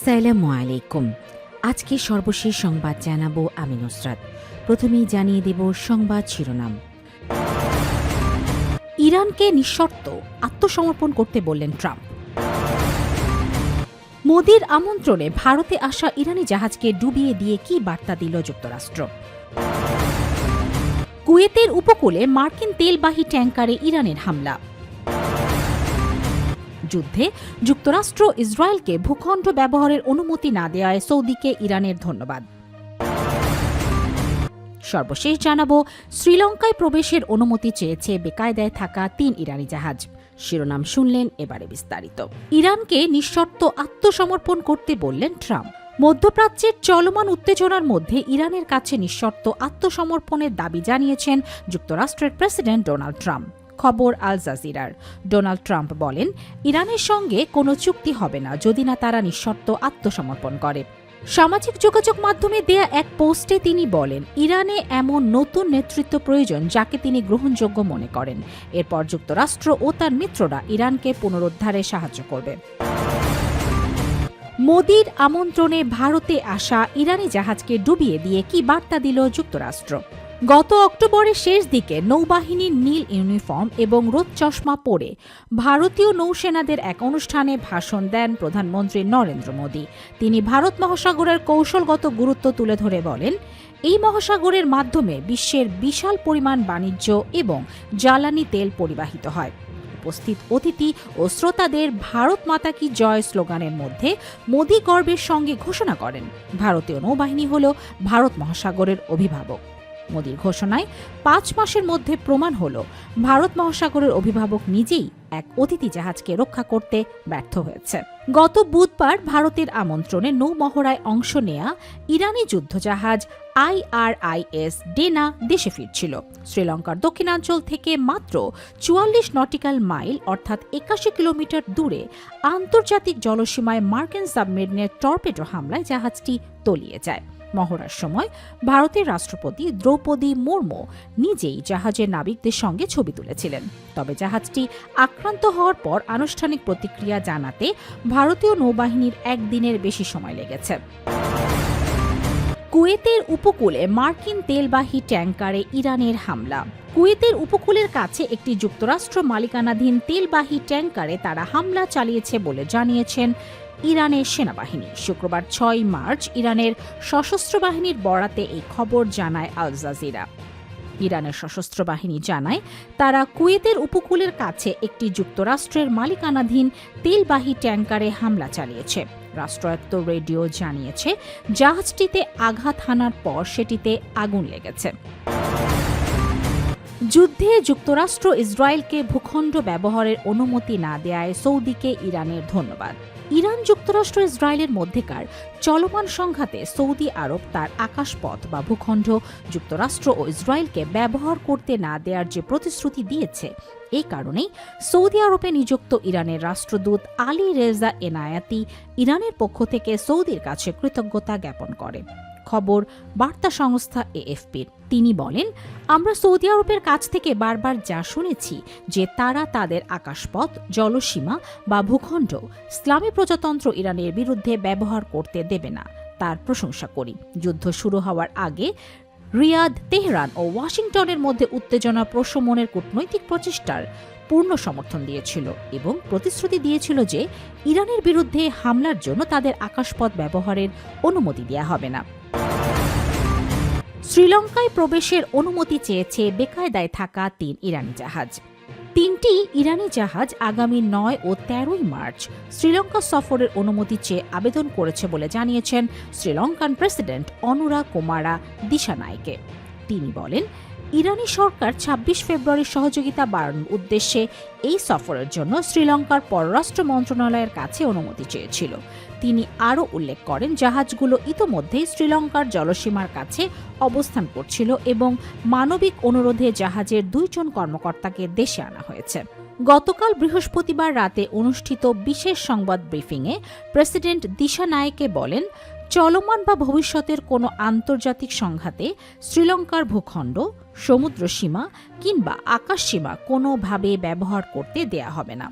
আসসালামু আলাইকুম। আজকে সর্বশেষ সংবাদ জানাবো আমি নুসরাত। প্রথমেই জানিয়ে দেব সংবাদ শিরোনাম। ইরানকে নিঃশর্ত আত্মসমর্পণ করতে বললেন ট্রাম্প। মোদির আমন্ত্রণে ভারতে আসা ইরানি জাহাজকে ডুবিয়ে দিয়ে কি বার্তা দিল যুক্তরাষ্ট্র। কুয়েতের উপকূলে মার্কিন তেলবাহী ট্যাঙ্কারে ইরানের হামলা। যুদ্ধে যুক্তরাষ্ট্র ইসরায়েলকে ভূখণ্ড ব্যবহারের অনুমতি না দেওয়ায় সৌদিকে ইরানের ধন্যবাদ। সর্বশেষ জানাবো, শ্রীলঙ্কায় প্রবেশের অনুমতি চেয়েছে বেকায়দায় থাকা ৩ ইরানি জাহাজ। শিরোনাম শুনলেন, এবারে বিস্তারিত। ইরানকে নিঃশর্ত আত্মসমর্পণ করতে বললেন ট্রাম্প। মধ্যপ্রাচ্যের চলমান উত্তেজনার মধ্যে ইরানের কাছে নিঃশর্ত আত্মসমর্পণের দাবি জানিয়েছেন যুক্তরাষ্ট্রের প্রেসিডেন্ট ডোনাল্ড ট্রাম্প। খবর আল জাজিরার। ডোনাল্ড ট্রাম্প বলেন, ইরানের সঙ্গে কোনো চুক্তি হবে না যদি না তারা নিঃশর্ত আত্মসমর্পণ করে। সামাজিক যোগাযোগ মাধ্যমে দেয়া এক পোস্টে তিনি বলেন, ইরানে এমন নতুন নেতৃত্ব প্রয়োজন যাকে তিনি গ্রহণযোগ্য মনে করেন। এরপর যুক্তরাষ্ট্র ও তার মিত্ররা ইরানকে পুনরুদ্ধারে সাহায্য করবে। মোদির আমন্ত্রণে ভারতে আসা ইরানি জাহাজকে ডুবিয়ে দিয়ে কি বার্তা দিল যুক্তরাষ্ট্র। গত অক্টোবরের শেষ দিকে নৌবাহিনীর নীল ইউনিফর্ম এবং রোদ চশমা পরে ভারতীয় নৌসেনাদের এক অনুষ্ঠানে ভাষণ দেন প্রধানমন্ত্রী নরেন্দ্র মোদী। তিনি ভারত মহাসাগরের কৌশলগত গুরুত্ব তুলে ধরে বলেন, এই মহাসাগরের মাধ্যমে বিশ্বের বিশাল পরিমাণ বাণিজ্য এবং জ্বালানি তেল পরিবাহিত হয়। উপস্থিত অতিথি ও শ্রোতাদের ভারত মাতা কি জয় স্লোগানের মধ্যে মোদী গর্বের সঙ্গে ঘোষণা করেন, ভারতীয় নৌবাহিনী হল ভারত মহাসাগরের অভিভাবক। মোদীর ঘোষণায় ৫ মাসের মধ্যে প্রমাণ হল ভারত মহাসাগরের অভিভাবক নিজেই এক অতিথি জাহাজকে রক্ষা করতে ব্যর্থ হয়েছে। গত বুধবার ভারতের আমন্ত্রণে নৌমহড়ায় অংশ নেয়া ইরানি যুদ্ধজাহাজ IRIS ডেনা দেশে ফিরছিল। শ্রীলঙ্কার দক্ষিণাঞ্চল থেকে মাত্র ৪৪ নটিক্যাল মাইল অর্থাৎ ৮১ কিলোমিটার দূরে আন্তর্জাতিক জলসীমায় মার্কিন সাবমেরিনের টর্পেডো হামলায় জাহাজটি তলিয়ে যায়। মহড়ার সময় ভারতের রাষ্ট্রপতি দ্রৌপদী মুর্মু নিজেই জাহাজের নাবিকদের সঙ্গে ছবি তুলেছিলেন। তবে জাহাজটি আক্রান্ত হওয়ার পর আনুষ্ঠানিক প্রতিক্রিয়া জানাতে ভারতীয় নৌবাহিনীর একদিনের বেশি সময় লেগেছে। কুয়েতের উপকূলে মার্কিন তেলবাহী ট্যাঙ্কারে ইরানের হামলা। কুয়েতের উপকূলের কাছে একটি যুক্তরাষ্ট্র মালিকানাধীন তেলবাহী ট্যাঙ্কারে তারা হামলা চালিয়েছে বলে জানিয়েছেন ইরানের সেনাবাহিনী। শুক্রবার ৬ মার্চ ইরানের সশস্ত্র বাহিনীর বরাতে এই খবর জানায় আল জাজিরা। ইরানের সশস্ত্র বাহিনী জানায়, তারা কুয়েতের উপকূলের কাছে একটি যুক্তরাষ্ট্রের মালিকানাধীন তেলবাহী ট্যাঙ্কারে হামলা চালিয়েছে। রাষ্ট্রায়ত্ত রেডিও জানিয়েছে, জাহাজটিতে আঘাত হানার পর সেটিতে আগুন লেগেছে। যুদ্ধে যুক্তরাষ্ট্র ইসরায়েলকে ভূখণ্ড ব্যবহারের অনুমতি না দেয়ায় সৌদিকে ইরানের ধন্যবাদ। ইরান যুক্তরাষ্ট্র ইসরায়েলের মধ্যেকার চলমান সংঘাতে সৌদি আরব তার আকাশপথ বা ভূখণ্ড যুক্তরাষ্ট্র ও ইসরায়েলকে ব্যবহার করতে না দেওয়ার যে প্রতিশ্রুতি দিয়েছে, এই কারণেই সৌদি আরবে নিযুক্ত ইরানের রাষ্ট্রদূত আলী রেজা এনায়াতি ইরানের পক্ষ থেকে সৌদির কাছে কৃতজ্ঞতা জ্ঞাপন করে। খবর বার্তা সংস্থা AFPর। তিনি বলেন, আমরা সৌদি আরবের কাছ থেকে বারবার যা শুনেছি যে তারা তাদের আকাশপথ, জলসীমা বা ভূখণ্ড ইসলামী প্রজাতন্ত্র ইরানের বিরুদ্ধে ব্যবহার করতে দেবে না, তার প্রশংসা করি। যুদ্ধ শুরু হওয়ার আগে রিয়াদ, তেহরান ও ওয়াশিংটনের মধ্যে উত্তেজনা প্রশমনের কূটনৈতিক প্রচেষ্টার পূর্ণ সমর্থন দিয়েছিল এবং প্রতিশ্রুতি দিয়েছিল যে ইরানের বিরুদ্ধে হামলার জন্য তাদের আকাশপথ ব্যবহারের অনুমতি দেওয়া হবে না। শ্রীলঙ্কায় প্রবেশের অনুমতি চেয়েছে বেকায়দায় থাকা ৩ ইরানি জাহাজ। ৩টি ইরানি জাহাজ আগামী ৯ ও ১৩ মার্চ শ্রীলঙ্কা সফরের অনুমতি চেয়ে আবেদন করেছে বলে জানিয়েছেন শ্রীলঙ্কান প্রেসিডেন্ট অনুরা কুমারা দিশানায়কে। তিনি বলেন, ইরানি সরকার ২৬ ফেব্রুয়ারি সহযোগিতা বাড়ানোর উদ্দেশ্যে এই সফরের জন্য শ্রীলঙ্কার পররাষ্ট্র মন্ত্রণালয়ের কাছে অনুমতি চেয়েছিল। তিনি আরও উল্লেখ করেন, জাহাজগুলো ইতোমধ্যেই শ্রীলঙ্কার জলসীমার কাছে অবস্থান করছিল এবং মানবিক অনুরোধে জাহাজের ২ জন কর্মকর্তাকে দেশে আনা হয়েছে। গতকাল বৃহস্পতিবার রাতে অনুষ্ঠিত বিশেষ সংবাদ ব্রিফিংয়ে প্রেসিডেন্ট দিশানায়কে বলেন, চলমান বা ভবিষ্যতের কোনো আন্তর্জাতিক সংঘাতে শ্রীলঙ্কার ভূখণ্ড, সমুদ্র সীমা কিংবা আকাশ সীমা কোনোভাবে ব্যবহার করতে দেয়া হবে না।